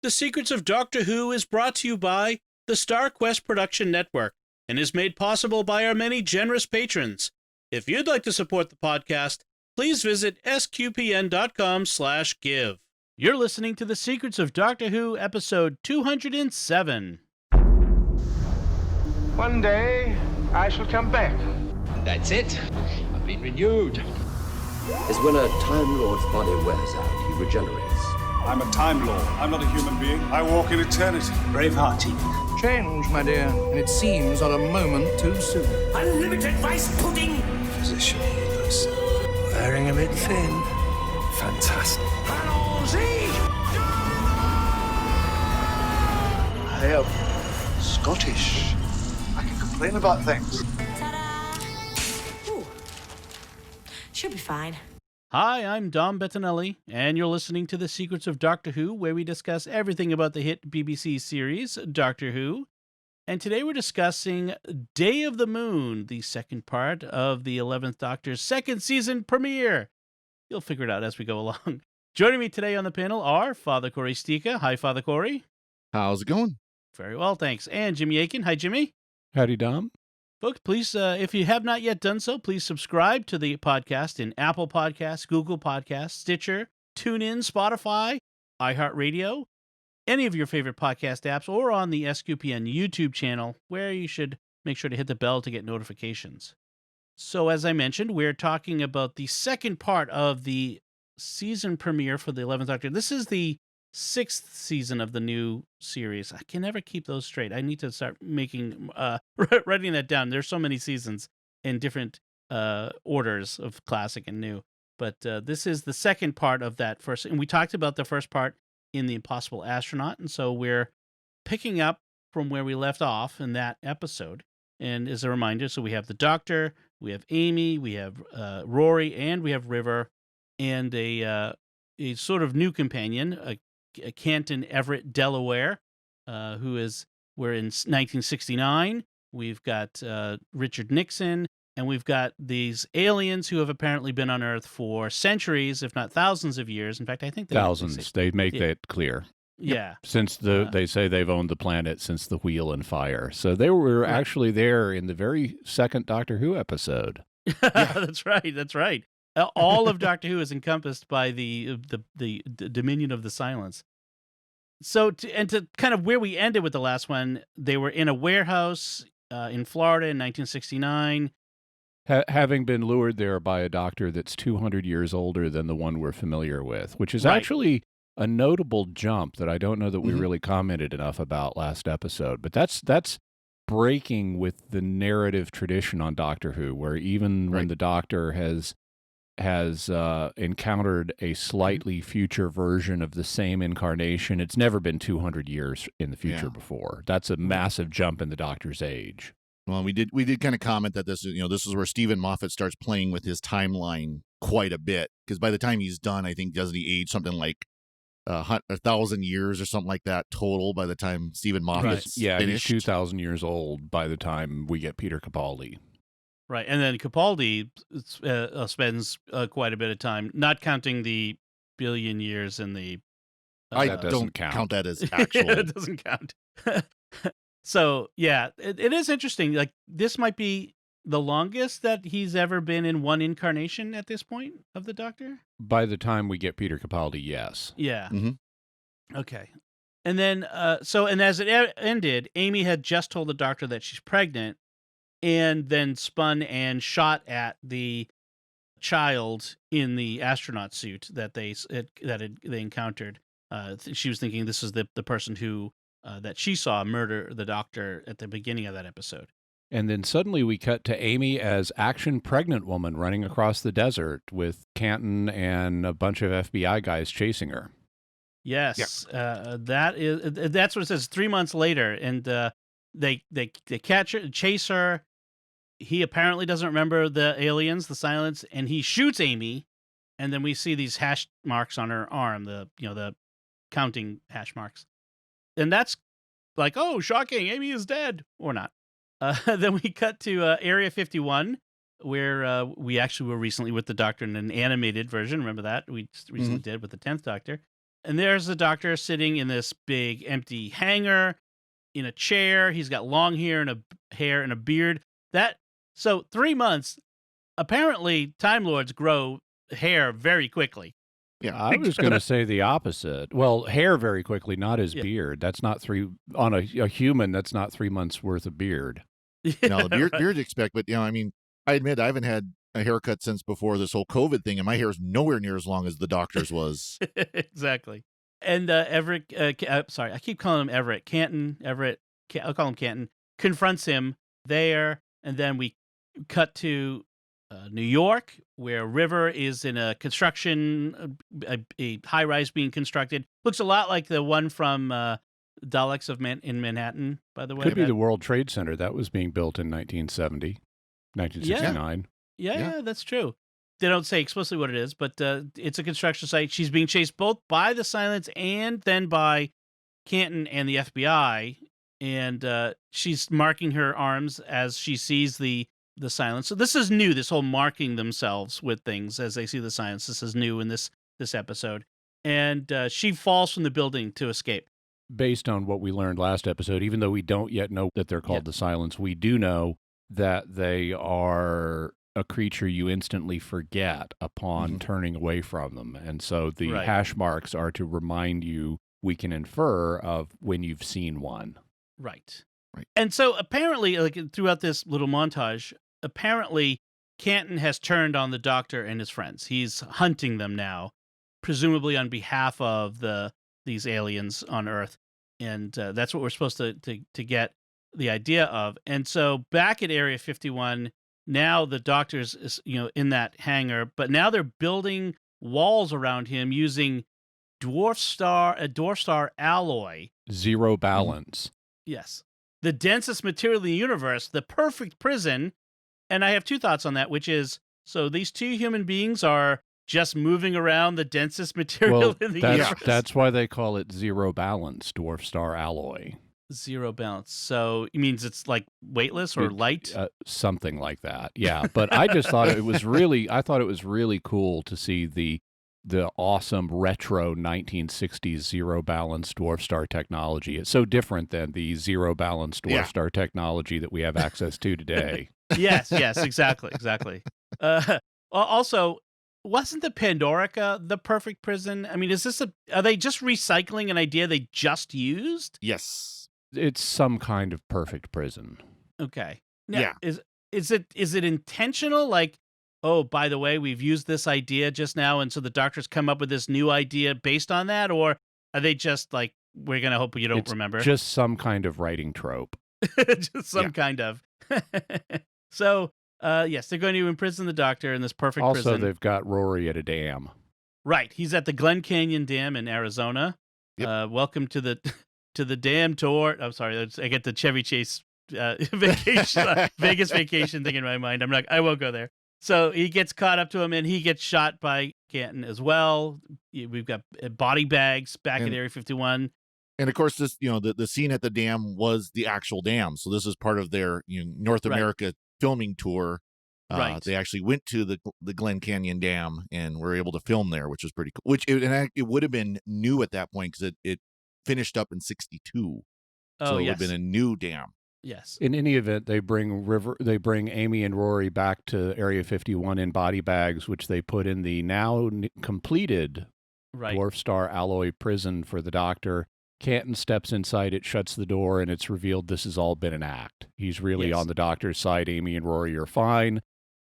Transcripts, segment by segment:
The Secrets of Doctor Who is brought to you by the Star Quest Production Network and is made possible by our many generous patrons. If you'd like to support the podcast, please visit sqpn.com/give. You're listening to The Secrets of Doctor Who, episode 207. One day, I shall come back. That's it. I've been renewed. Is when a Time Lord's body wears out, he regenerates. I'm a Time Lord. I'm not a human being. I walk in eternity. Bravehearty. Change, my dear, and it seems not a moment too soon. Unlimited rice pudding. Position healers. Wearing a bit thin. Fantastic. Allons-y! I am Scottish. I can complain about things. Ta-da! Ooh. Should be fine. Hi, I'm Dom Bettinelli, and you're listening to The Secrets of Doctor Who, where we discuss everything about the hit BBC series, Doctor Who. And today we're discussing Day of the Moon, the second part of the 11th Doctor's second season premiere. You'll figure it out as we go along. Joining me today on the panel are Father Cory Stika. Hi, Father Cory. How's it going? Very well, thanks. And Jimmy Aiken. Hi, Jimmy. Howdy, Dom. Folks, please, if you have not yet done so, please subscribe to the podcast in Apple Podcasts, Google Podcasts, Stitcher, TuneIn, Spotify, iHeartRadio, any of your favorite podcast apps, or on the SQPN YouTube channel, where you should make sure to hit the bell to get notifications. So, as I mentioned, we're talking about the second part of the season premiere for the 11th Doctor. This is the 6th season of the new series. I can never keep those straight. I need to start making writing that down. There's so many seasons in different orders of classic and new. But this is the second part of that first. And we talked about the first part in The Impossible Astronaut. And so we're picking up from where we left off in that episode. And as a reminder, so we have the Doctor, we have Amy, we have Rory, and we have River, and a sort of new companion, Canton Everett Delaware, we're in 1969. We've got Richard Nixon, and we've got these aliens who have apparently been on Earth for centuries, if not thousands of years. In fact, I think thousands. They make that clear. Yeah. Since they say they've owned the planet since the Wheel and Fire. So they were actually there in the very second Doctor Who episode. That's right. That's right. All of Doctor Who is encompassed by the Dominion of the Silence. So, to kind of where we ended with the last one, they were in a warehouse in Florida in 1969. Having been lured there by a doctor that's 200 years older than the one we're familiar with, which is actually a notable jump that I don't know that we really commented enough about last episode. But that's breaking with the narrative tradition on Doctor Who, where even when the Doctor has encountered a slightly future version of the same incarnation, it's never been 200 years in the future before. That's a massive jump in the Doctor's age. Well, we did kind of comment that this is where Stephen Moffat starts playing with his timeline quite a bit, because by the time he's done, I think doesn't he age something like 1,000 years or something like that total by the time Stephen Moffat's finished. He's 2,000 years old by the time we get Peter Capaldi. Right, and then Capaldi spends quite a bit of time, not counting the billion years in the... I don't count that as actual. It doesn't count. So, yeah, it is interesting. Like, this might be the longest that he's ever been in one incarnation at this point of the Doctor? By the time we get Peter Capaldi, yes. Yeah. Mm-hmm. Okay. And then, and as it ended, Amy had just told the Doctor that she's pregnant, and then spun and shot at the child in the astronaut suit that they encountered. She was thinking this is the person who that she saw murder the Doctor at the beginning of that episode. And then suddenly we cut to Amy as action pregnant woman running across the desert with Canton and a bunch of FBI guys chasing her. Yes, that's what it says. 3 months later, and they catch her, chase her. He apparently doesn't remember the aliens, the silence, and he shoots Amy. And then we see these hash marks on her arm, the counting hash marks. And that's like, oh, shocking, Amy is dead, or not. Then we cut to Area 51, where we actually were recently with the Doctor in an animated version. Remember that? We recently did with the 10th Doctor. And there's the Doctor sitting in this big empty hangar in a chair. He's got long hair and a beard. So 3 months. Apparently, Time Lords grow hair very quickly. Yeah, I was going to say the opposite. Well, hair very quickly, not his Yeah. beard. That's not on a human. That's not 3 months worth of beard. No, the Right. beard expect, but I mean, I admit I haven't had a haircut since before this whole COVID thing, and my hair is nowhere near as long as the Doctor's was. Exactly. And Everett, sorry, I keep calling him Everett. I'll call him Canton, confronts him there, and then we cut to New York, where River is in a construction, a high-rise being constructed. Looks a lot like the one from Daleks in Manhattan, by the way. Could be the World Trade Center. That was being built in 1970, 1969. Yeah, that's true. They don't say explicitly what it is, but it's a construction site. She's being chased both by the Silence and then by Canton and the FBI, and she's marking her arms as she sees the Silence. So this is new, this whole marking themselves with things as they see the Silence. This is new in this episode. And she falls from the building to escape. Based on what we learned last episode, even though we don't yet know that they're called the Silence, we do know that they are a creature you instantly forget upon turning away from them. And so the hash marks are to remind you, we can infer, of when you've seen one. Right. And so apparently, like throughout this little montage, Canton has turned on the Doctor and his friends. He's hunting them now, presumably on behalf of these aliens on Earth. And that's what we're supposed to get the idea of. And so back at Area 51, now the Doctor's is, in that hangar, but now they're building walls around him using dwarf star alloy. Zero balance. Yes. The densest material in the universe, the perfect prison. And I have two thoughts on that, which is, so these two human beings are just moving around the densest material in the universe. That's why they call it zero balance, dwarf star alloy. Zero balance. So it means it's like weightless or light? Something like that. Yeah. But I just thought it was really cool to see the awesome retro 1960s zero balance dwarf star technology. It's so different than the zero balance dwarf star technology that we have access to today. Yes, exactly. Also, wasn't the Pandorica the perfect prison? I mean, are they just recycling an idea they just used? Yes. It's some kind of perfect prison. Okay. Now, is it intentional? Like, oh, by the way, we've used this idea just now, and so the Doctor's come up with this new idea based on that? Or are they just like, we're going to hope you don't remember? Just some kind of writing trope. Just some kind of. So, yes, they're going to imprison the Doctor in this perfect prison. Also, they've got Rory at a dam. Right. He's at the Glen Canyon Dam in Arizona. Yep. Welcome to the dam tour. I'm sorry, I get the Chevy Chase vacation, Vegas vacation thing in my mind. I won't go there. So he gets caught up to him, and he gets shot by Canton as well. We've got body bags back at Area 51. And of course, this the scene at the dam was the actual dam. So this is part of their North America filming tour. They actually went to the Glen Canyon Dam and were able to film there, which was pretty cool. It would have been new at that point because it finished up in 1962. So it would have been a new dam. Yes. In any event, they bring Amy and Rory back to Area 51 in body bags, which they put in the now completed dwarf star alloy prison for the Doctor. Canton steps inside it, shuts the door, and it's revealed this has all been an act. He's really on the Doctor's side. Amy and Rory are fine.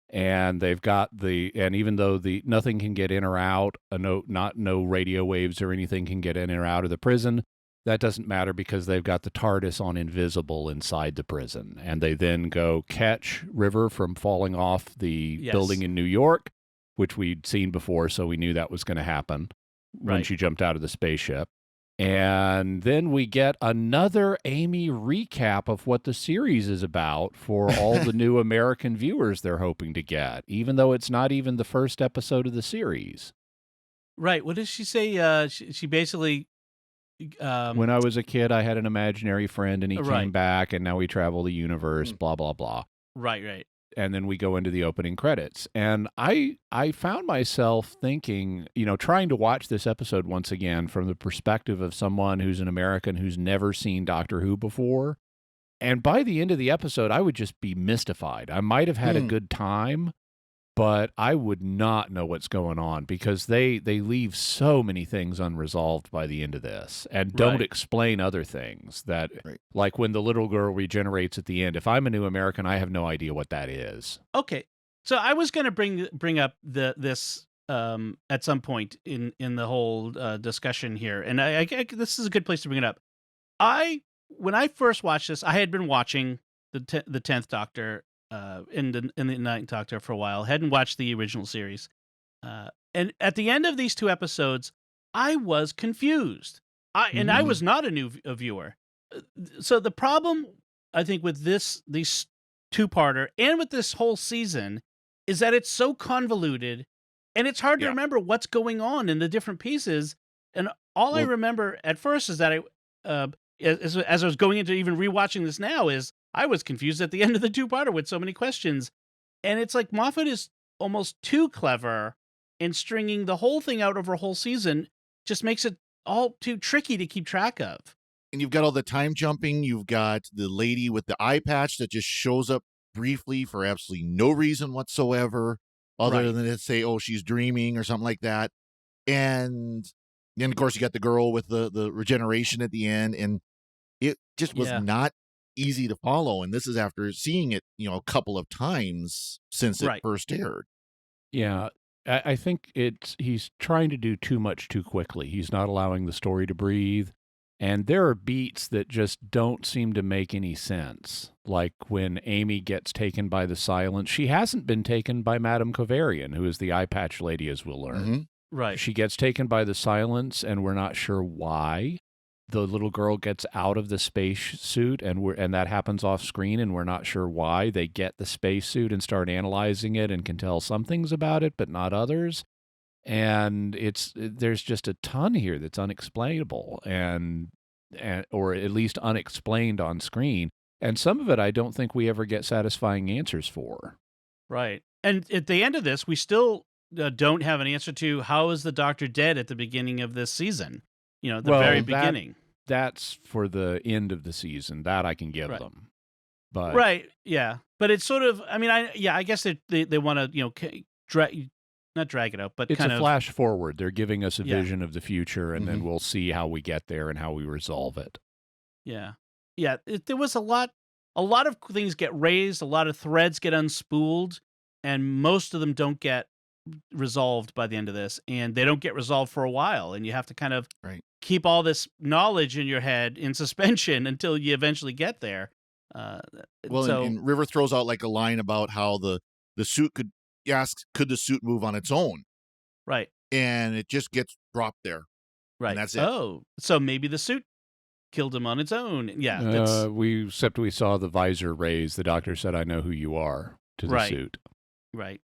And they've got and even though nothing can get in or out, no radio waves or anything can get in or out of the prison, that doesn't matter because they've got the TARDIS on invisible inside the prison. And they then go catch River from falling off the building in New York, which we'd seen before, so we knew that was going to happen when she jumped out of the spaceship. And then we get another Amy recap of what the series is about for all the new American viewers they're hoping to get, even though it's not even the first episode of the series. Right. What does she say? She basically... when I was a kid, I had an imaginary friend, and he came back, and now we travel the universe, blah, blah, blah. Right. and then we go into the opening credits. And I found myself thinking, trying to watch this episode once again from the perspective of someone who's an American who's never seen Doctor Who before. And by the end of the episode, I would just be mystified. I might have had a good time, but I would not know what's going on because they leave so many things unresolved by the end of this and don't explain other things that, like when the little girl regenerates at the end. If I'm a new American, I have no idea what that is. Okay. So I was going to bring up this at some point in the whole discussion here. And I this is a good place to bring it up. When I first watched this, I had been watching the 10th Doctor in the 9th Doctor for a while. Hadn't watched the original series. And at the end of these two episodes, I was confused. I was not a new viewer. So the problem, I think, with these two-parter and with this whole season is that it's so convoluted and it's hard to remember what's going on in the different pieces. And all I remember at first is that as I was going into even rewatching this now, is I was confused at the end of the two-parter with so many questions. And it's like Moffat is almost too clever in stringing the whole thing out over a whole season, just makes it all too tricky to keep track of. And you've got all the time jumping. You've got the lady with the eye patch that just shows up briefly for absolutely no reason whatsoever, other than to say, oh, she's dreaming or something like that. And then, of course, you got the girl with the regeneration at the end. And it just was not easy to follow. And this is after seeing it, a couple of times since it first aired. Yeah. I think he's trying to do too much too quickly. He's not allowing the story to breathe. And there are beats that just don't seem to make any sense. Like when Amy gets taken by the silence. She hasn't been taken by Madame Kovarian, who is the eye patch lady, as we'll learn. Mm-hmm. Right. She gets taken by the silence, and we're not sure why. The little girl gets out of the space suit, and that happens off screen, and we're not sure why. They get the space suit and start analyzing it and can tell some things about it, but not others. And there's just a ton here that's unexplainable, and or at least unexplained on screen. And some of it I don't think we ever get satisfying answers for. Right. And at the end of this, we still don't have an answer to how is the Doctor dead at the beginning of this season. The very beginning. That's for the end of the season. That I can give them. But yeah. But it's sort of, I guess they want to, not drag it out, but it's kind a flash forward. They're giving us a vision of the future, and then Mm-hmm. we'll see how we get there and how we resolve it. Yeah. Yeah. There was a lot of things get raised, a lot of threads get unspooled, and most of them don't get resolved by the end of this, and they don't get resolved for a while, and you have to kind of keep all this knowledge in your head in suspension until you eventually get there. And River throws out like a line about how the suit could the suit move on its own? Right. And it just gets dropped there. Right. And that's it. Oh, so maybe the suit killed him on its own. Yeah. We saw the visor raise. The Doctor said, "I know who you are," to the suit. Right.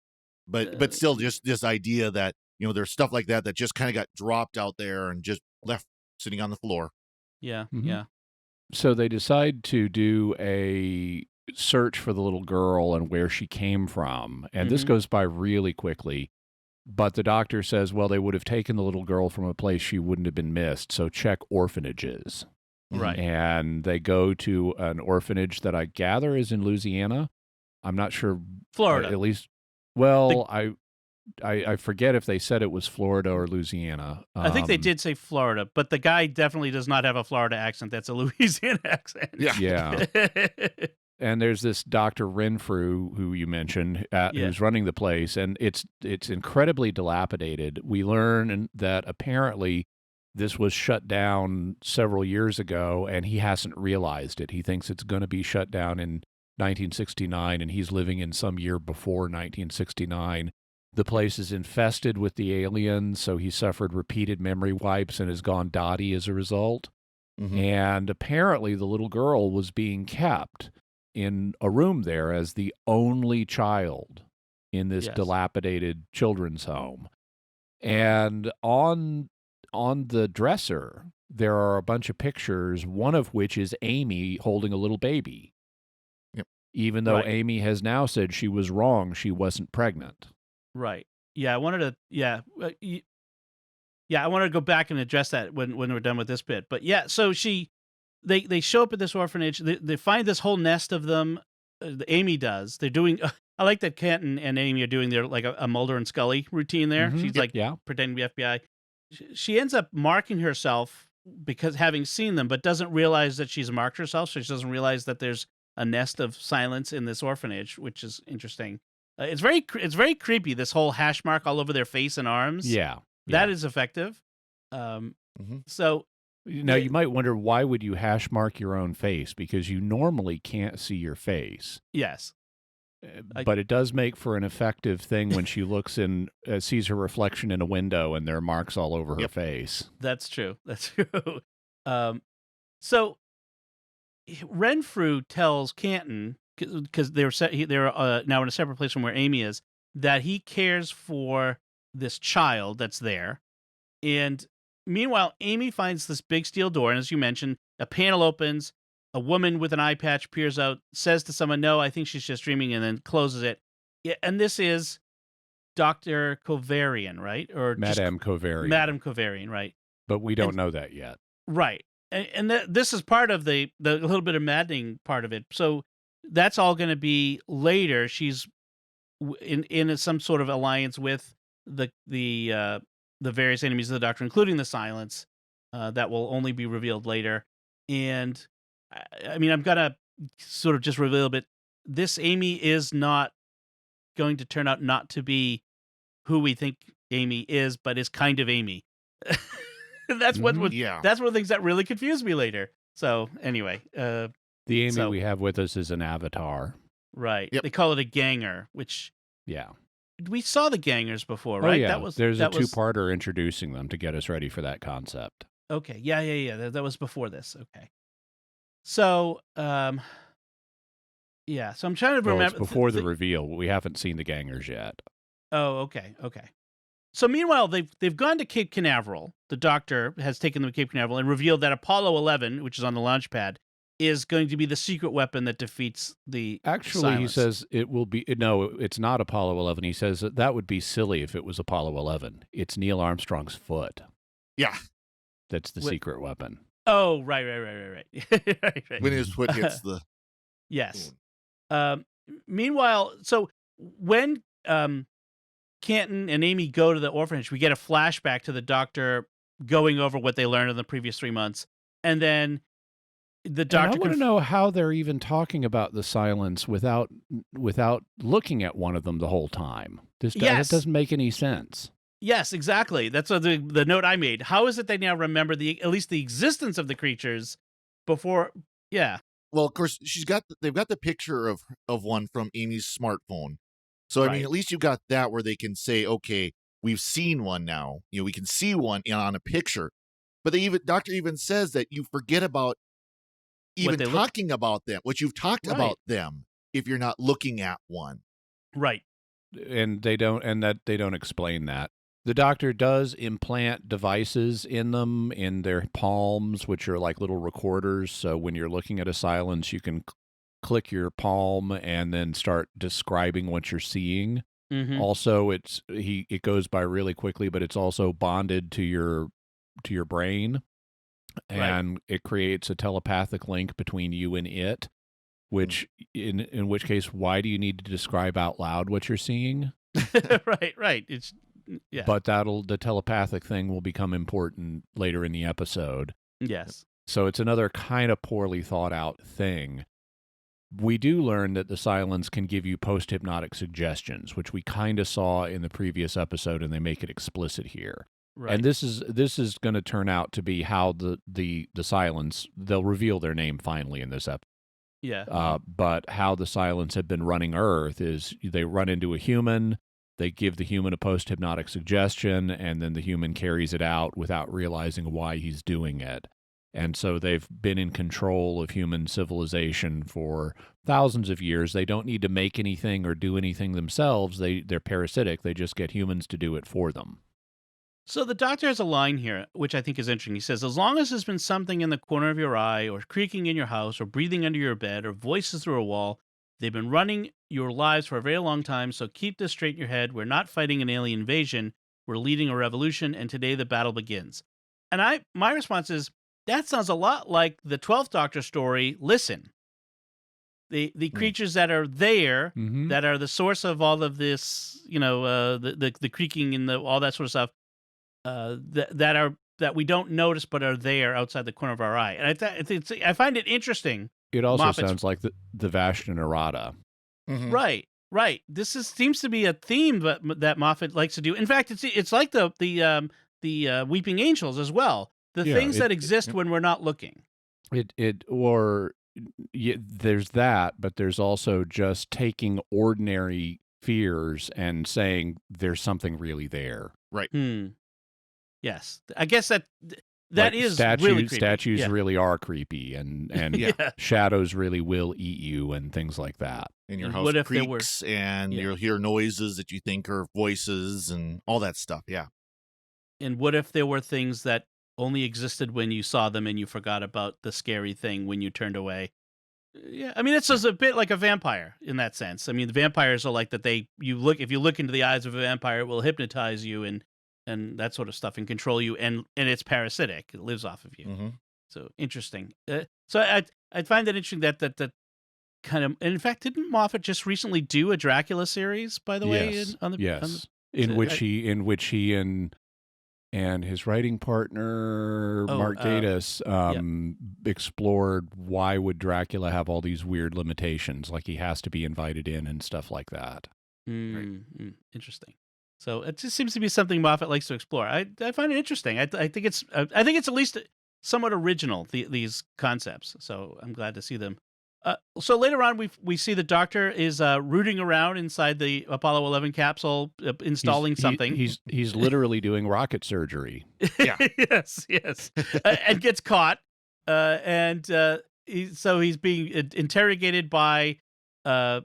But still, just this idea that, there's stuff like that just kind of got dropped out there and just left sitting on the floor. Yeah. Mm-hmm. Yeah. So they decide to do a search for the little girl and where she came from. And this goes by really quickly. But the Doctor says, well, they would have taken the little girl from a place she wouldn't have been missed. So check orphanages. Right. And they go to an orphanage that I gather is in Louisiana. I'm not sure. Florida. At least. Well, I forget if they said it was Florida or Louisiana. I think they did say Florida, but the guy definitely does not have a Florida accent. That's a Louisiana accent. Yeah. And there's this Dr. Renfrew, who you mentioned, who's running the place, and it's incredibly dilapidated. We learn that apparently this was shut down several years ago, and he hasn't realized it. He thinks it's going to be shut down in 1969, and he's living in some year before 1969. The place is infested with the aliens, so he suffered repeated memory wipes and has gone dotty as a result. Mm-hmm. And apparently the little girl was being kept in a room there as the only child in this dilapidated children's home. And on the dresser, there are a bunch of pictures, one of which is Amy holding a little baby. Yep. even though Right. Amy has now said she was wrong. She wasn't pregnant. Right. Yeah, I wanted to. Yeah, I wanted to go back and address that when we're done with this bit. But yeah, so they show up at this orphanage. They find this whole nest of them. Amy does. They're doing. I like that Canton and Amy are doing their like a Mulder and Scully routine there. Mhm. She's like Yeah. pretending to be FBI. She ends up marking herself because having seen them, but doesn't realize that she's marked herself. So she doesn't realize that there's a nest of silence in this orphanage, which is interesting. It's very creepy. This whole hash mark all over their face and arms. Yeah. That is effective. So Now, you might wonder, why would you hash mark your own face? Because you normally can't see your face. yes, But it does make for an effective thing when she looks in, sees her reflection in a window, and there are marks all over her face. that's true. That's true. So Renfrew tells Canton, because they're now in a separate place from where Amy is, that he cares for this child that's there. And meanwhile, Amy finds this big steel door, and as you mentioned, a panel opens, a woman with an eye patch peers out, says to someone, "No, I think she's just dreaming," and then closes it. Yeah, and this is Dr. Kovarian, right? Or Madame Kovarian. Madame Kovarian, right? But we don't know that yet. Right. And this is part of the little bit of maddening part of it. So that's all going to be later. She's in some sort of alliance with the various enemies of the Doctor, including the Silence, that will only be revealed later. And I mean, I'm gonna sort of just reveal a bit. This Amy is not going to turn out not to be who we think Amy is, but is kind of Amy. That's what that's one of the things that really confused me later. So anyway, the Amy we have with us is an avatar. Right. Yep. They call it a ganger, which we saw the gangers before, right? Oh, yeah. There's a that was two-parter introducing them to get us ready for that concept. Okay. Yeah. That was before this. Okay. So, yeah. So I'm trying to remember. It's before the reveal. We haven't seen the gangers yet. Oh, okay. So meanwhile, they've gone to Cape Canaveral. The Doctor has taken them to Cape Canaveral and revealed that Apollo 11, which is on the launch pad, is going to be the secret weapon that defeats the Actually, he Silence. says it will be. No, it's not Apollo 11. He says that would be silly if it was Apollo 11. It's Neil Armstrong's foot. Yeah. That's the secret weapon. Oh, right. right. When his foot hits the. Yes. Meanwhile, so when Canton and Amy go to the orphanage, we get a flashback to the Doctor going over what they learned in the previous 3 months, and then the Doctor. I want to know how they're even talking about the Silence without looking at one of them the whole time. That doesn't make any sense. Yes, exactly. That's what the note I made. How is it they now remember at least the existence of the creatures before? Yeah. Well, of course, they've got the picture of one from Amy's smartphone. So, I mean, at least you got that where they can say, okay, we've seen one now. We can see one on a picture. But Doctor even says that you forget about even talking about them, what you've talked about them, if you're not looking at one. Right. And they don't explain that. The Doctor does implant devices in them, in their palms, which are like little recorders. So when you're looking at a Silence, you can click your palm and then start describing what you're seeing. Mm-hmm. Also, it goes by really quickly, but it's also bonded to your brain, and it creates a telepathic link between you and it. Which in which case, why do you need to describe out loud what you're seeing? Right. It's. Yeah. But the telepathic thing will become important later in the episode. Yes. So it's another kind of poorly thought out thing. We do learn that the Silence can give you post-hypnotic suggestions, which we kind of saw in the previous episode, and they make it explicit here. Right. And this is going to turn out to be how the Silence, they'll reveal their name finally in this episode. Yeah. But how the Silence have been running Earth is they run into a human. They give the human a post-hypnotic suggestion, and then the human carries it out without realizing why he's doing it. And so they've been in control of human civilization for thousands of years. They don't need to make anything or do anything themselves. They're parasitic. They just get humans to do it for them. So the Doctor has a line here, which I think is interesting. He says, as long as there's been something in the corner of your eye, or creaking in your house, or breathing under your bed, or voices through a wall, They've been running your lives for a very long time, so keep this straight in your head. We're not fighting an alien invasion. We're leading a revolution, and today the battle begins. And my response is, that sounds a lot like the 12th Doctor story, Listen. The creatures that are there, that are the source of all of this, the creaking and all that sort of stuff, that we don't notice but are there outside the corner of our eye. And I find it interesting. It also Moffat's, sounds like the Vashta Nerada. Right. This seems to be a theme that Moffat likes to do. In fact, it's like the Weeping Angels as well. The things that exist when we're not looking. There's that, but there's also just taking ordinary fears and saying there's something really there. Right. Yes, I guess that like is statues, really creepy. Statues really are creepy, and shadows really will eat you, and things like that. And your house creaks, and you'll hear noises that you think are voices, and all that stuff. Yeah. And what if there were things that only existed when you saw them, and you forgot about the scary thing when you turned away? Yeah, I mean, it's just a bit like a vampire in that sense. I mean, the vampires are like that. If you look into the eyes of a vampire, it will hypnotize you and that sort of stuff and control you, and it's parasitic. It lives off of you. So interesting. So I find that interesting that kind of. And in fact, didn't Moffat just recently do a Dracula series? By the way, in which he and his writing partner Mark Gatiss explored why would Dracula have all these weird limitations, like he has to be invited in and stuff like that. Interesting. So it just seems to be something Moffat likes to explore. I find it interesting. I think it's at least somewhat original, these concepts. So I'm glad to see them. So later on, we see the Doctor is rooting around inside the Apollo 11 capsule, installing something. He's literally doing rocket surgery. Yeah. yes, and gets caught. So he's being interrogated by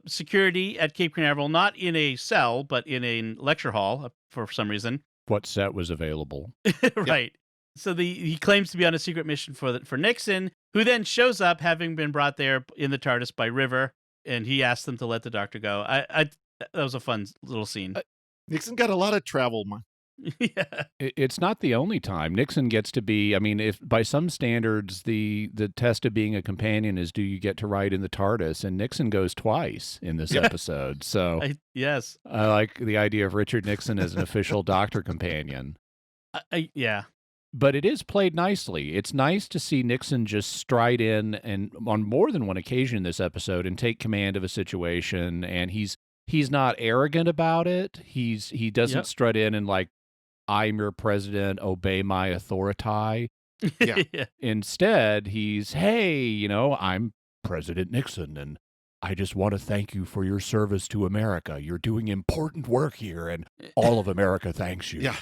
security at Cape Canaveral, not in a cell, but in a lecture hall for some reason. What set was available? Right. So he claims to be on a secret mission for Nixon, who then shows up, having been brought there in the TARDIS by River, and he asks them to let the Doctor go. That was a fun little scene. Nixon got a lot of travel. Yeah. It's not the only time Nixon gets to be. I mean, if by some standards the test of being a companion is do you get to ride in the TARDIS, and Nixon goes twice in this episode. So yes, I like the idea of Richard Nixon as an official Doctor companion. Yeah. But it is played nicely. It's nice to see Nixon just stride in and on more than one occasion in this episode and take command of a situation. And he's not arrogant about it. He doesn't strut in and like, I'm your president, obey my authority. Yeah. Instead, he's, hey, I'm President Nixon, and I just want to thank you for your service to America. You're doing important work here, and all of America thanks you. Yeah.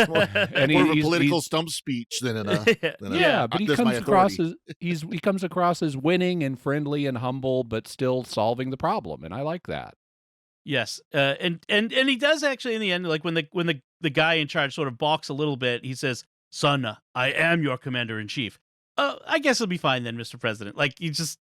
more of a political stump speech than but he comes across as winning and friendly and humble, but still solving the problem, and I like that. Yes, and he does actually in the end, like when the guy in charge sort of balks a little bit, he says, "Son, I am your commander-in-chief." I guess it'll be fine then, Mr. President. Like he just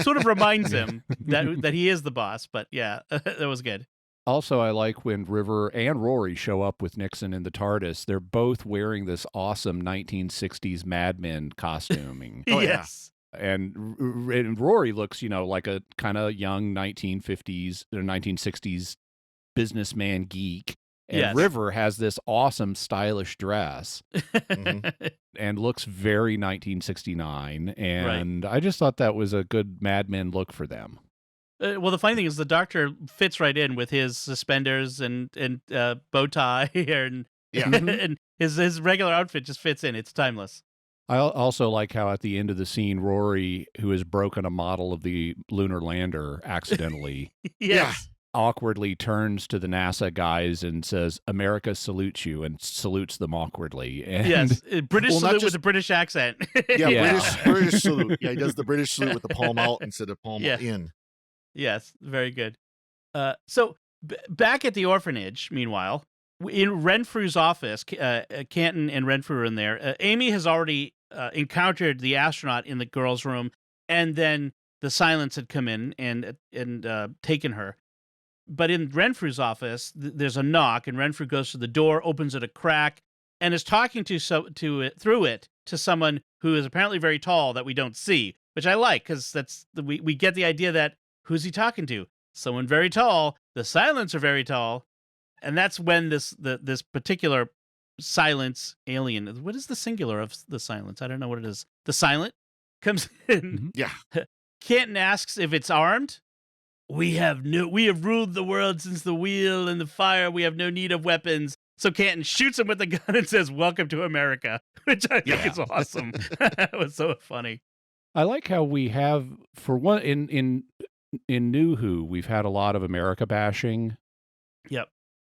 sort of reminds him that he is the boss. But yeah, that was good. Also, I like when River and Rory show up with Nixon in the TARDIS. They're both wearing this awesome 1960s Mad Men costuming. Yes. And Rory looks, like a kind of young 1950s or 1960s businessman geek. And River has this awesome stylish dress and looks very 1969. And I just thought that was a good Mad Men look for them. Well, the funny thing is the Doctor fits right in with his suspenders and bow tie and his regular outfit just fits in. It's timeless. I also like how at the end of the scene, Rory, who has broken a model of the lunar lander accidentally, awkwardly turns to the NASA guys and says, "America salutes you," and salutes them awkwardly. And British salute with a British accent. British salute. Yeah, he does the British salute with the palm out instead of palm in. Yes, very good. So back at the orphanage, meanwhile, in Renfrew's office, Canton and Renfrew are in there. Amy has already encountered the astronaut in the girls' room, and then the silence had come in and taken her. But in Renfrew's office, there's a knock, and Renfrew goes to the door, opens it a crack, and is talking through it to someone who is apparently very tall that we don't see, which I like because we get the idea that who's he talking to? Someone very tall. The silents are very tall, and that's when this particular silence alien. What is the singular of the silence? I don't know what it is. The silent comes in. Yeah. Canton asks if it's armed. We have ruled the world since the wheel and the fire. We have no need of weapons. So Canton shoots him with a gun and says, "Welcome to America," which I think is awesome. That was so funny. I like how we have, for one, in New Who, we've had a lot of America bashing. Yep.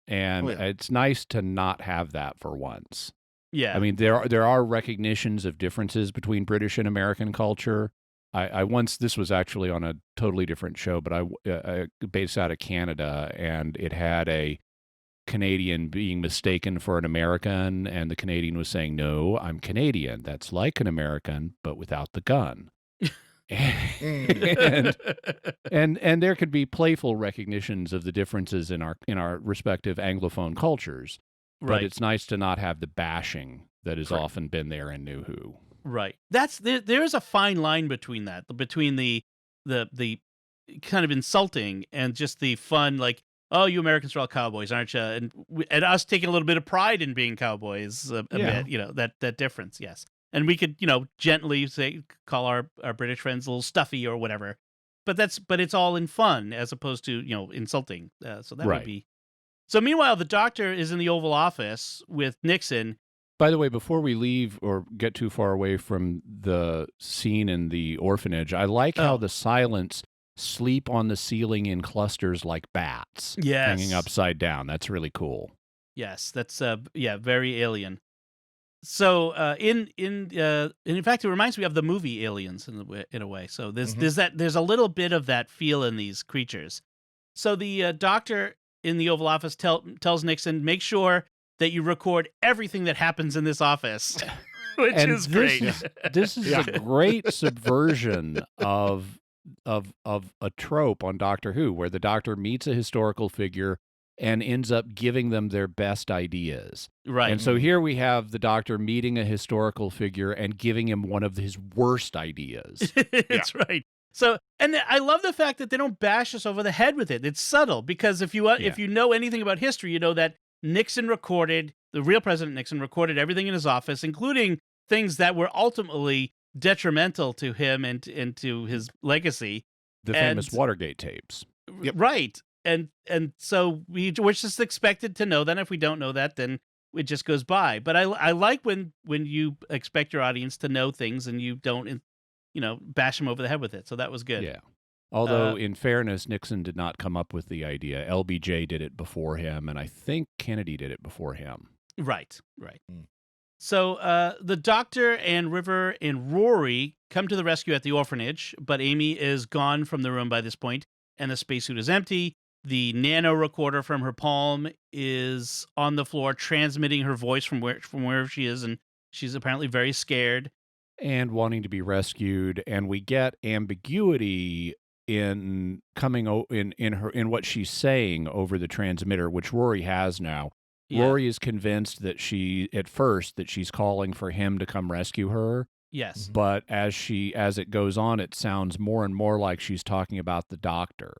And it's nice to not have that for once. Yeah. I mean, there are recognitions of differences between British and American culture. I once, this was actually on a totally different show, but I based out of Canada, and it had a Canadian being mistaken for an American, and the Canadian was saying, "No, I'm Canadian. That's like an American, but without the gun." and there could be playful recognitions of the differences in our respective Anglophone cultures, but it's nice to not have the bashing that has often been there in New Who. Right. There is a fine line between the kind of insulting and just the fun, like, oh, you Americans are all cowboys, aren't you? And us taking a little bit of pride in being cowboys a bit, that difference, yes. And we could, gently call our British friends a little stuffy or whatever, but it's all in fun as opposed to, insulting. So that would be. So meanwhile, the Doctor is in the Oval Office with Nixon. By the way, before we leave or get too far away from the scene in the orphanage, I like how the silents sleep on the ceiling in clusters like bats, hanging upside down. That's really cool. Yes, that's very alien. So in fact, it reminds me of the movie Aliens in a way. So there's a little bit of that feel in these creatures. So the Doctor in the Oval Office tells Nixon, make sure that you record everything that happens in this office, which is great. This is a great subversion of a trope on Doctor Who, where the Doctor meets a historical figure and ends up giving them their best ideas. Right. And so here we have the Doctor meeting a historical figure and giving him one of his worst ideas. That's right. So, and I love the fact that they don't bash us over the head with it. It's subtle, because if you know anything about history, you know that the real President Nixon recorded everything in his office, including things that were ultimately detrimental to him and to his legacy. The famous Watergate tapes. Right. And so we're just expected to know that. If we don't know that, then it just goes by. But I like when you expect your audience to know things and you don't, bash them over the head with it. So that was good. Yeah. Although, in fairness, Nixon did not come up with the idea. LBJ did it before him, and I think Kennedy did it before him. Right. So the Doctor and River and Rory come to the rescue at the orphanage, but Amy is gone from the room by this point, and the spacesuit is empty. The nano recorder from her palm is on the floor, transmitting her voice from wherever she is, and she's apparently very scared and wanting to be rescued. And we get ambiguity in what she's saying over the transmitter, which Rory has now. Yeah. Rory is convinced that she's calling for him to come rescue her. Yes. But as it goes on, it sounds more and more like she's talking about the Doctor.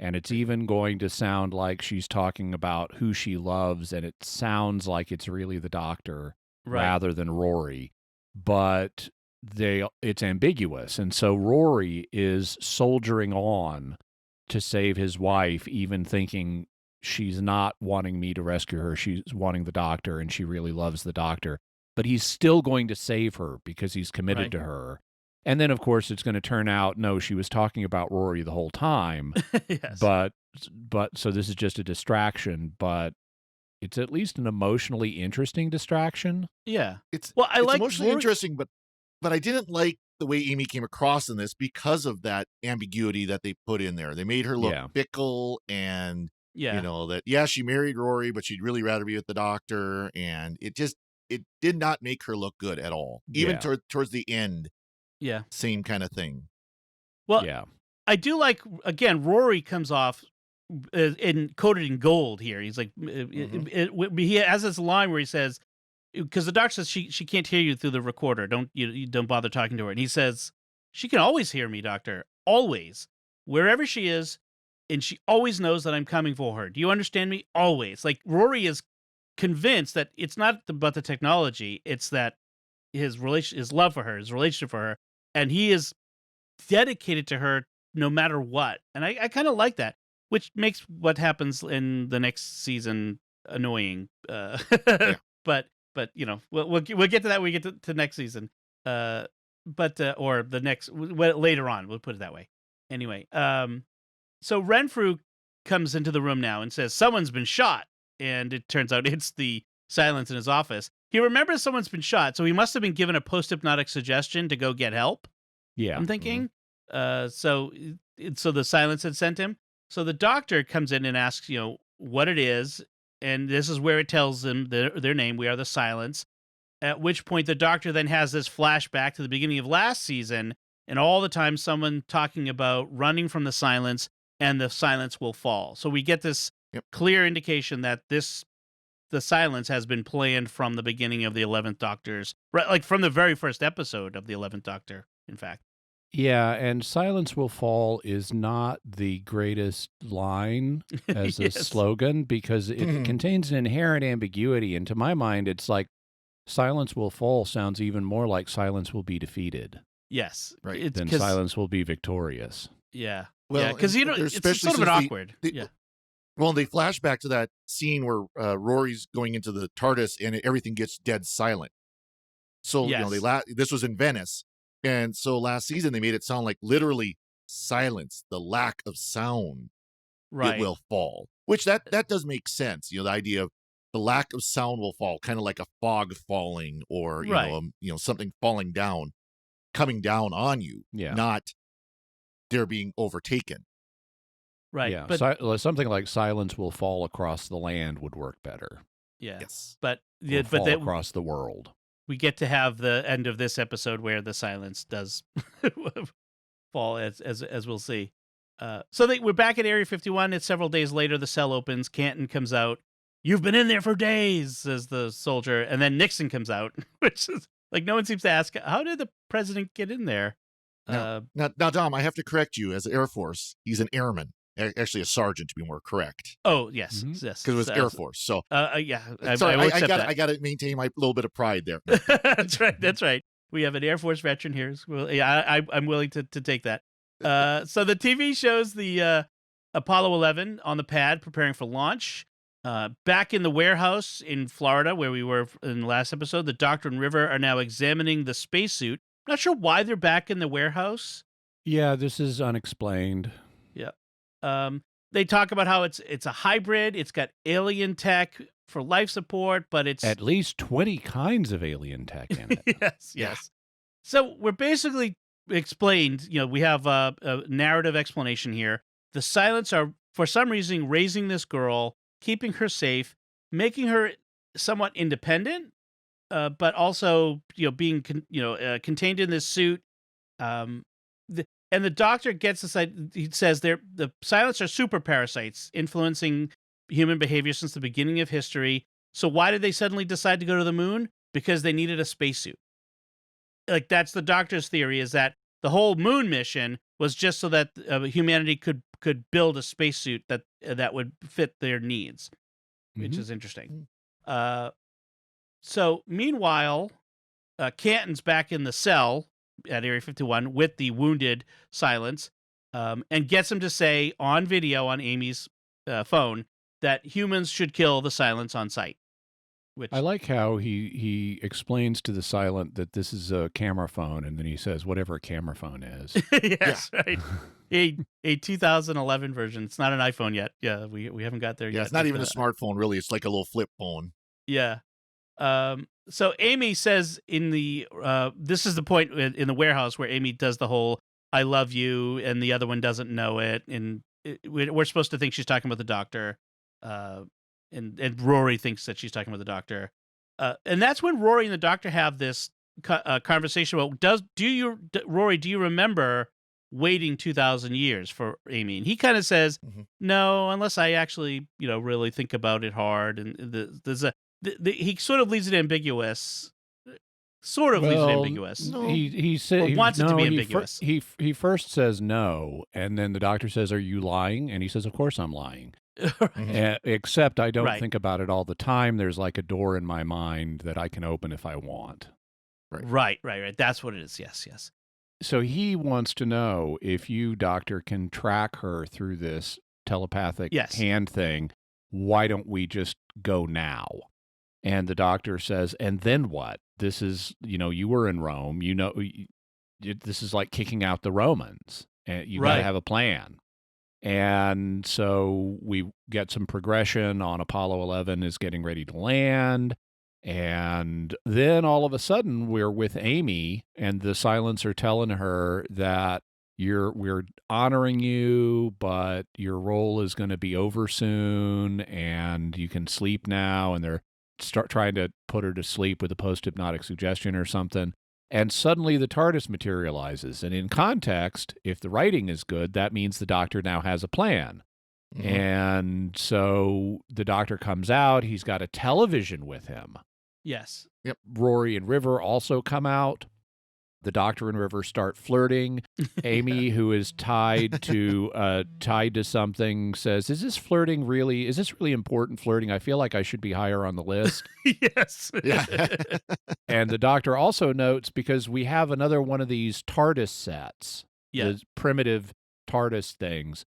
And it's even going to sound like she's talking about who she loves, and it sounds like it's really the Doctor rather than Rory. But it's ambiguous, and so Rory is soldiering on to save his wife, even thinking she's not wanting me to rescue her. She's wanting the Doctor, and she really loves the Doctor. But he's still going to save her because he's committed to her. And then, of course, it's going to turn out, no, she was talking about Rory the whole time. Yes. But so this is just a distraction, but it's at least an emotionally interesting distraction. Yeah. It's like emotionally interesting, but I didn't like the way Amy came across in this because of that ambiguity that they put in there. They made her look fickle and, that, she married Rory, but she'd really rather be with the Doctor. And it did not make her look good at all. Even towards the end. Yeah. Same kind of thing. Well, Yeah. I do like, again, Rory comes off coated in gold here. He's like, he has this line where he says, because the doctor says she can't hear you through the recorder. You don't bother talking to her. And he says, she can always hear me, doctor, always, wherever she is, and she always knows that I'm coming for her. Do you understand me? Always. Like, Rory is convinced that it's not about the technology; it's that his love for her, his relationship for her, and he is dedicated to her no matter what. And I kind of like that, which makes what happens in the next season annoying. But we'll get to that when we get to next season. Or the next later on. We'll put it that way. Anyway, so Renfrew comes into the room now and says someone's been shot, and it turns out it's the Silence in his office. He remembers someone's been shot, so he must have been given a post-hypnotic suggestion to go get help. Yeah, I'm thinking. So the Silence had sent him. So the doctor comes in and asks, what it is, and this is where it tells them their name. We are the Silence. At which point the doctor then has this flashback to the beginning of last season, and all the time someone talking about running from the Silence, and the Silence will fall. So we get this clear indication that the Silence has been planned from the beginning of the 11th Doctor's, right? Like from the very first episode of the 11th Doctor, in fact. Yeah, and Silence will fall is not the greatest line as a slogan because it contains an inherent ambiguity. And to my mind, it's like Silence will fall sounds even more like Silence will be defeated. Yes. Right. Than Silence will be victorious. Yeah. Well, because it's sort of an awkward. Well, they flash back to that scene where Rory's going into the TARDIS and everything gets dead silent. So, this was in Venice. And so last season, they made it sound like literally silence, the lack of sound, it will fall, which that does make sense. The idea of the lack of sound will fall, kind of like a fog falling or, something falling down, coming down on you, not they're being overtaken. Right. Yeah. But something like Silence will fall across the land would work better. Yeah. Yes. But across the world. We get to have the end of this episode where the Silence does fall, as we'll see. So we're back at Area 51. It's several days later. The cell opens. Canton comes out. "You've been in there for days," says the soldier. And then Nixon comes out, which is like no one seems to ask, how did the president get in there? Now, Dom, I have to correct you. As Air Force, he's an airman. Actually, a sergeant, to be more correct. Oh, yes. Yes. Because it was Air Force. So, yeah. Sorry, I got to maintain my little bit of pride there. That's right. That's right. We have an Air Force veteran here. Well, yeah, I'm willing to take that. So the TV shows the Apollo 11 on the pad preparing for launch. Back in the warehouse in Florida, where we were in the last episode, the Doctor and River are now examining the spacesuit. Not sure why they're back in the warehouse. Yeah, this is unexplained. Yeah. They talk about how it's a hybrid. It's got alien tech for life support, but it's at least 20 kinds of alien tech in it. Yes. So we're basically explained, we have a narrative explanation here. The Silence are, for some reason, raising this girl, keeping her safe, making her somewhat independent, but also, being, contained in this suit. And the Doctor gets this idea. He says the Silence are super parasites influencing human behavior since the beginning of history. So why did they suddenly decide to go to the moon? Because they needed a spacesuit. Like, that's the Doctor's theory, is that the whole moon mission was just so that humanity could build a spacesuit that would fit their needs, which is interesting. So meanwhile, Canton's back in the cell at Area 51 with the wounded Silence, and gets him to say on video on Amy's phone that humans should kill the Silence on sight. Which I like how he explains to the Silent that this is a camera phone, and then he says whatever a camera phone is. Yes, right. A 2011 version. It's not an iPhone yet. Yeah, we haven't got there yet. Yeah, it's not even a smartphone, really. It's like a little flip phone. Yeah. So Amy says in the this is the point in the warehouse where Amy does the whole "I love you" and the other one doesn't know it, and we're supposed to think she's talking about the Doctor, and Rory thinks that she's talking about the Doctor, and that's when Rory and the Doctor have this conversation about Rory, do you remember waiting 2,000 years for Amy. And he kind of says, no, unless I actually, really think about it hard. And he sort of leaves it ambiguous. No. He said Or wants it to be ambiguous. He first says no, and then the doctor says, "Are you lying?" And he says, "Of course I'm lying." Except I don't Right. think about it all the time. There's like a door in my mind that I can open if I want. Right. That's what it is. Yes. So he wants to know if you, doctor, can track her through this telepathic hand thing. Why don't we just go now? And the doctor says, and then what? This is, you were in Rome. This is like kicking out the Romans. And you got to have a plan. And so we get some progression on Apollo 11 is getting ready to land. And then all of a sudden we're with Amy, and the Silents are telling her that we're honoring you, but your role is going to be over soon, and you can sleep now. And they're trying to put her to sleep with a post-hypnotic suggestion or something. And suddenly the TARDIS materializes. And in context, if the writing is good, that means the doctor now has a plan. And so the doctor comes out. He's got a television with him. Yes. Yep. Rory and River also come out. The doctor and River start flirting. Amy, who is tied to something, says, is this really important flirting? I feel like I should be higher on the list. Yes. Yeah. And the doctor also notes, because we have another one of these TARDIS sets, the primitive TARDIS things.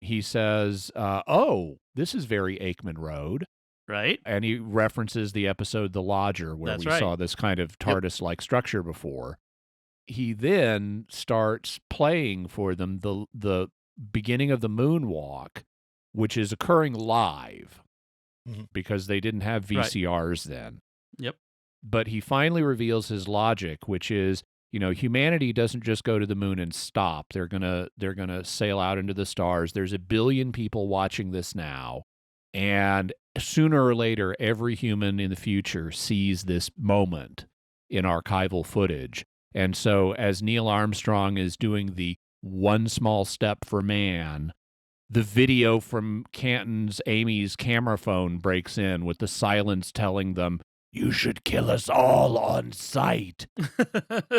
He says, this is very Aikman Road. Right. And he references the episode The Lodger, where saw this kind of TARDIS-like structure before. He then starts playing for them the beginning of the moonwalk, which is occurring live because they didn't have VCRs then. Yep. But he finally reveals his logic, which is, humanity doesn't just go to the moon and stop. They're gonna sail out into the stars. There's 1 billion people watching this now, and sooner or later, every human in the future sees this moment in archival footage. And so as Neil Armstrong is doing the one small step for man, the video from Canton's Amy's camera phone breaks in with the Silents telling them, you should kill us all on sight.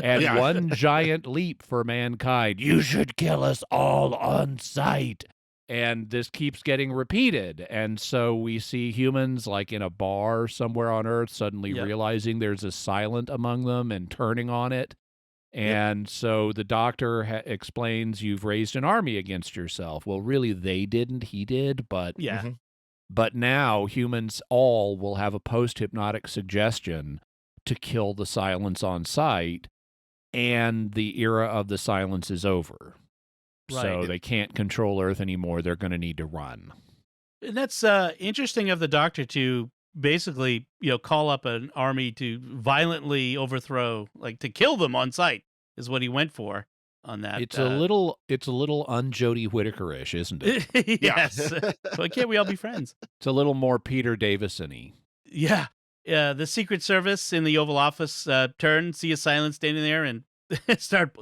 And one giant leap for mankind. You should kill us all on sight. And this keeps getting repeated. And so we see humans like in a bar somewhere on Earth suddenly realizing there's a silent among them and turning on it. And so the doctor explains, you've raised an army against yourself. Well, really, they didn't. He did. But but now humans all will have a post-hypnotic suggestion to kill the Silents on sight. And the era of the Silents is over. So they can't control Earth anymore. They're going to need to run. And that's interesting of the doctor to basically, call up an army to violently overthrow, like to kill them on sight, is what he went for on that. It's a little un-Jodie Whittaker-ish, isn't it? Yes. Why can't we all be friends? It's a little more Peter Davison-y. Yeah. The Secret Service in the Oval Office turn, see a Silent standing there, and start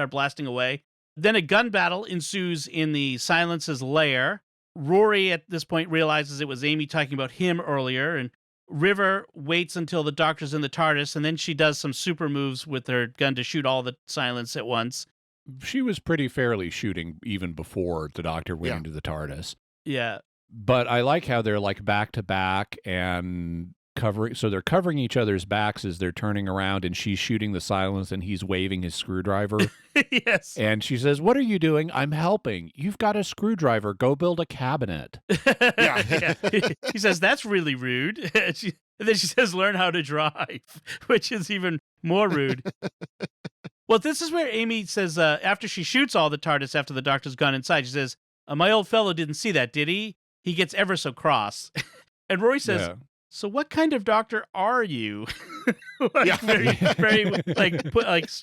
blasting away. Then a gun battle ensues in the Silence's lair. Rory at this point realizes it was Amy talking about him earlier, and River waits until the doctor's in the TARDIS, and then she does some super moves with her gun to shoot all the Silents at once. She was pretty fairly shooting even before the doctor went into the TARDIS. Yeah. But I like how they're like back to back and covering, so they're covering each other's backs as they're turning around, and she's shooting the Silence and he's waving his screwdriver. Yes. And she says, what are you doing? I'm helping. You've got a screwdriver. Go build a cabinet. He says, that's really rude. And then she says, learn how to drive, which is even more rude. Well, this is where Amy says, after she shoots all the TARDIS after the doctor's gone inside, she says, my old fellow didn't see that, did he? He gets ever so cross. And Rory says, so what kind of doctor are you? Very what's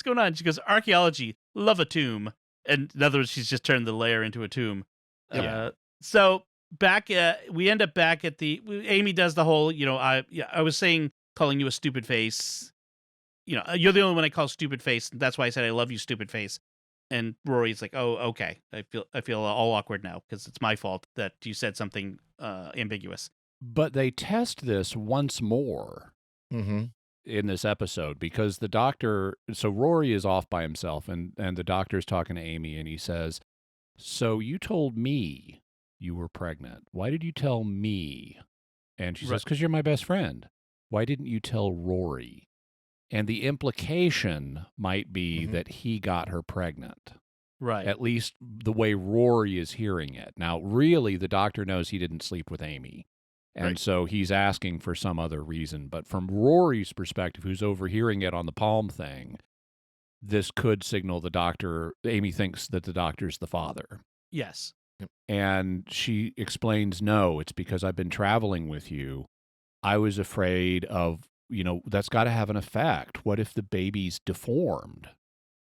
going on? She goes, archaeology, love a tomb. And in other words, she's just turned the lair into a tomb. So back, we end up back at Amy does the whole, I was saying, calling you a stupid face. You're the only one I call stupid face. And that's why I said, I love you, stupid face. And Rory's like, "Oh, okay. I feel all awkward now because it's my fault that you said something ambiguous." But they test this once more Mm-hmm. in this episode because the doctor, so Rory is off by himself and the doctor's talking to Amy and he says, "So you told me you were pregnant. Why did you tell me?" And she says, "Because you're my best friend. Why didn't you tell Rory?" And the implication might be that he got her pregnant. Right. At least the way Rory is hearing it. Now, really, the doctor knows he didn't sleep with Amy. And so he's asking for some other reason. But from Rory's perspective, who's overhearing it on the palm thing, this could signal the doctor, Amy thinks that the doctor's the father. Yes. And she explains, no, it's because I've been traveling with you. I was afraid of, that's got to have an effect. What if the baby's deformed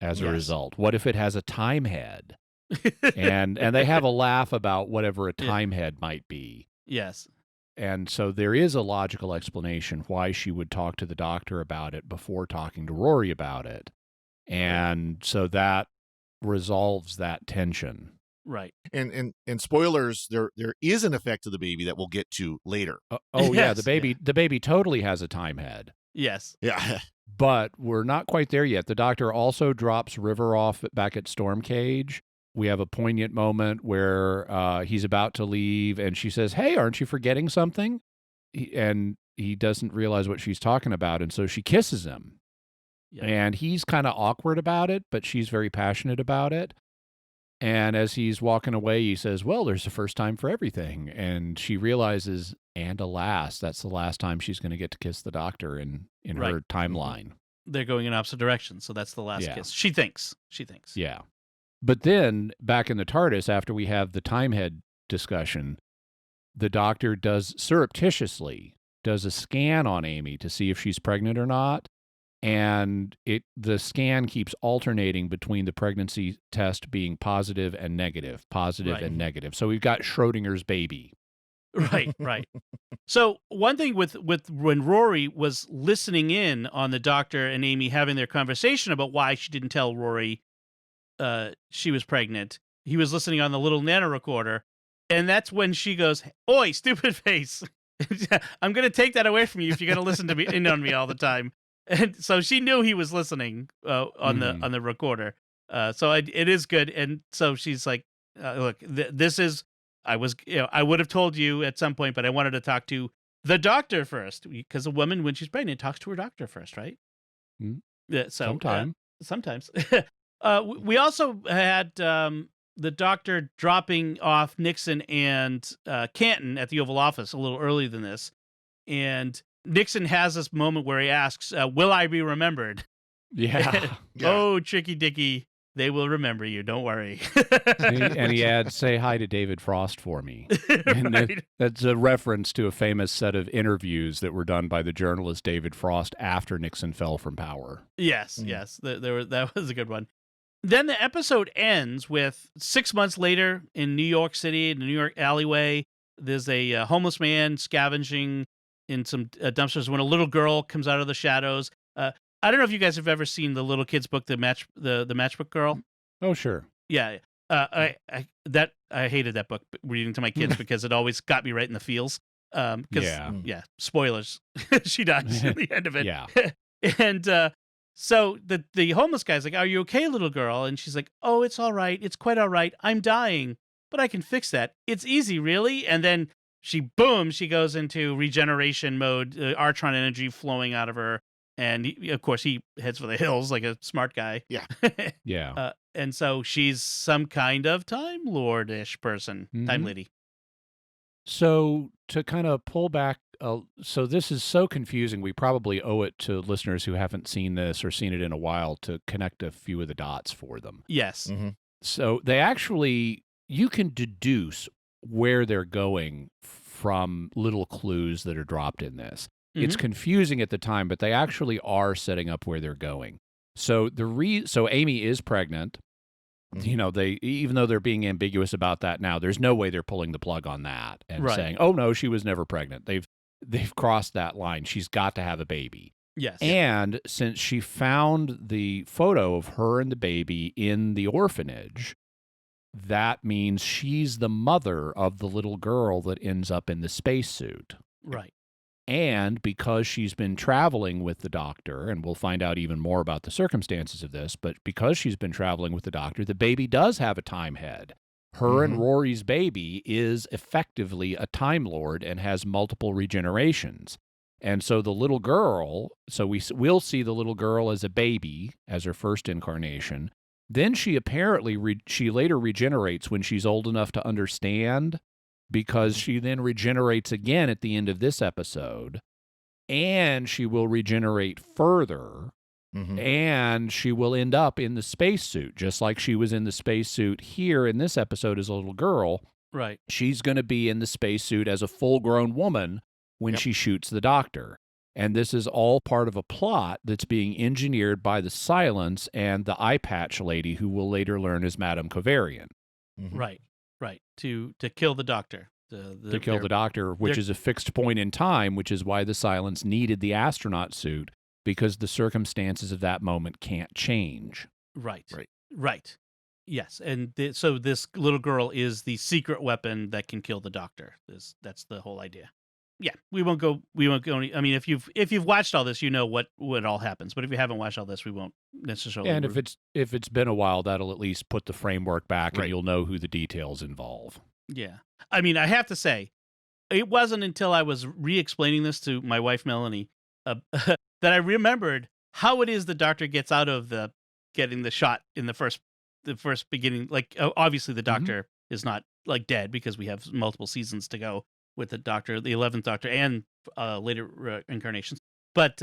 as a result? What if it has a time head? and they have a laugh about whatever a time head might be. Yes. And so there is a logical explanation why she would talk to the doctor about it before talking to Rory about it. And so that resolves that tension. Right. And spoilers, there is an effect to the baby that we'll get to later. Yeah, the baby totally has a time head. Yes. Yeah. But we're not quite there yet. The doctor also drops River off back at Storm Cage. We have a poignant moment where he's about to leave and she says, "Hey, aren't you forgetting something?" And he doesn't realize what she's talking about. And so she kisses him. Yep. And he's kind of awkward about it, but she's very passionate about it. And as he's walking away, he says, "Well, there's a first time for everything." And she realizes, and alas, that's the last time she's going to get to kiss the doctor in her timeline. They're going in opposite directions, so that's the last kiss. She thinks. Yeah. But then, back in the TARDIS, after we have the time head discussion, the doctor surreptitiously does a scan on Amy to see if she's pregnant or not. And the scan keeps alternating between the pregnancy test being positive and negative, and negative. So we've got Schrodinger's baby. Right. So one thing with when Rory was listening in on the doctor and Amy having their conversation about why she didn't tell Rory she was pregnant, he was listening on the little nano recorder, and that's when she goes, "Oi, stupid face! I'm going to take that away from you if you're going to listen to me in on me all the time." And so she knew he was listening on the recorder. So it is good. And so she's like, "Look, this is. I would have told you at some point, but I wanted to talk to the doctor first because a woman, when she's pregnant, talks to her doctor first, right?" Yeah. So sometimes. We also had the doctor dropping off Nixon and Canton at the Oval Office a little earlier than this, and Nixon has this moment where he asks, "Will I be remembered?" Yeah. Oh, Tricky Dicky, they will remember you. Don't worry. and he adds, "Say hi to David Frost for me." And that's a reference to a famous set of interviews that were done by the journalist David Frost after Nixon fell from power. Yes. That was a good one. Then the episode ends with 6 months later in New York City, in the New York alleyway. There's a homeless man scavenging in some dumpsters when a little girl comes out of the shadows. I don't know if you guys have ever seen the little kid's book, the Matchbook Girl. Oh, sure. Yeah. I hated that book reading to my kids because it always got me right in the feels. Spoilers. She dies at the end of it. Yeah. And so the homeless guy's like, "Are you okay, little girl?" And she's like, "Oh, it's all right. It's quite all right. I'm dying, but I can fix that. It's easy, really." And then she goes into regeneration mode, Artron energy flowing out of her. And of course, he heads for the hills like a smart guy. Yeah. Yeah. And so she's some kind of Time Lord-ish person, Time Lady. So to kind of pull back, so this is so confusing. We probably owe it to listeners who haven't seen this or seen it in a while to connect a few of the dots for them. Yes. Mm-hmm. So you can deduce where they're going from little clues that are dropped in this. It's confusing at the time, but they actually are setting up where they're going. So so Amy is pregnant. Even though they're being ambiguous about that now, there's no way they're pulling the plug on that and saying, "Oh no, she was never pregnant." They've crossed that line. She's got to have a baby. Yes. And since she found the photo of her and the baby in the orphanage, that means she's the mother of the little girl that ends up in the spacesuit. Right. And because she's been traveling with the doctor, and we'll find out even more about the circumstances of this, but because she's been traveling with the doctor, the baby does have a time head. Her and Rory's baby is effectively a Time Lord and has multiple regenerations. And so the little girl, so we'll see the little girl as a baby, as her first incarnation. Then she apparently, she later regenerates when she's old enough to understand, because she then regenerates again at the end of this episode, and she will regenerate further, and she will end up in the spacesuit, just like she was in the spacesuit here in this episode as a little girl. Right. She's going to be in the spacesuit as a full-grown woman when she shoots the doctor. And this is all part of a plot that's being engineered by the Silence and the eye patch lady, who we'll later learn is Madame Kovarian. Right. Right. To kill the doctor. To kill the doctor, which is a fixed point in time, which is why the Silence needed the astronaut suit, because the circumstances of that moment can't change. Right. Yes. And so this little girl is the secret weapon that can kill the doctor. That's the whole idea. Yeah, we won't go. I mean, if you've watched all this, you know what all happens. But if you haven't watched all this, we won't necessarily. And if it's been a while, that'll at least put the framework back, and you'll know who the details involve. Yeah, I mean, I have to say, it wasn't until I was re-explaining this to my wife Melanie that I remembered how it is the doctor gets out of getting the shot in the first beginning. Like, obviously, the doctor is not like dead, because we have multiple seasons to go with the Doctor, the 11th Doctor, and later incarnations. But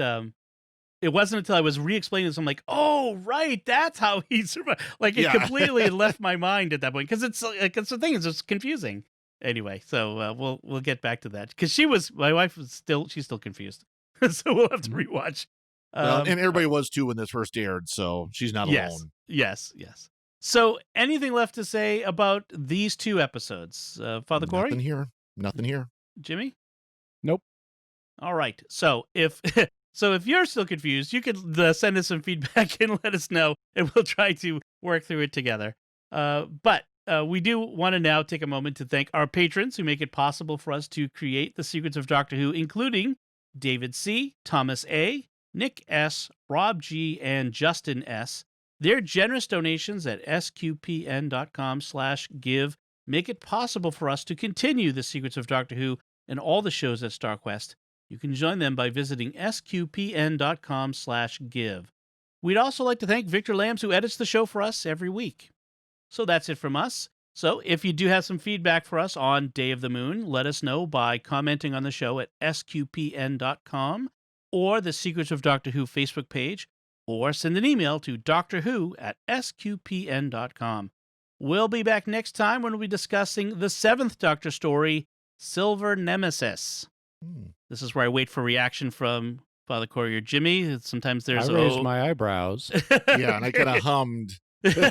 it wasn't until I was re-explaining this, I'm like, oh, right, that's how he survived. Like, it completely left my mind at that point, because it's the thing, it's just confusing. Anyway, so we'll get back to that, because my wife she's still confused. So we'll have to rewatch. And everybody was too when this first aired, so she's not alone. Yes. So anything left to say about these two episodes? Father Cory? Nothing here. Jimmy? Nope. All right. So if you're still confused, you can send us some feedback and let us know, and we'll try to work through it together. But we do want to now take a moment to thank our patrons who make it possible for us to create the Secrets of Doctor Who, including David C., Thomas A., Nick S., Rob G., and Justin S. Their generous donations at sqpn.com/give make it possible for us to continue the Secrets of Doctor Who and all the shows at StarQuest. You can join them by visiting sqpn.com/give. We'd also like to thank Victor Lambs, who edits the show for us every week. So that's it from us. So if you do have some feedback for us on Day of the Moon, let us know by commenting on the show at sqpn.com or the Secrets of Doctor Who Facebook page, or send an email to drwho@sqpn.com. We'll be back next time when we'll be discussing the 7th Doctor story, Silver Nemesis. This is where I wait for reaction from Father Cory or Jimmy. Sometimes there's I raised my eyebrows. Yeah, and I kind of hummed. See,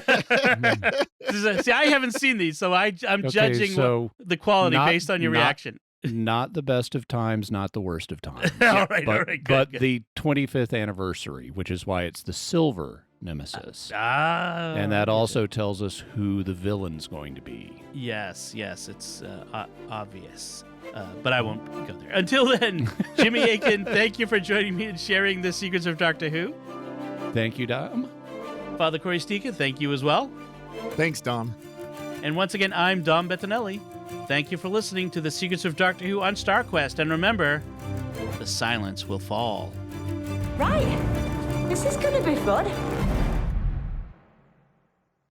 I haven't seen these, so I'm judging the quality based on your reaction. Not the best of times, not the worst of times. All right, good. But the 25th anniversary, which is why it's the Silver Nemesis. And that also tells us who the villain's going to be. Yes, it's obvious. But I won't go there. Until then, Jimmy Aiken, thank you for joining me and sharing the Secrets of Doctor Who. Thank you, Dom. Father Cory Stika, thank you as well. Thanks, Dom. And once again, I'm Dom Bettinelli. Thank you for listening to the Secrets of Doctor Who on StarQuest. And remember, the silence will fall. Right. This is going to be fun.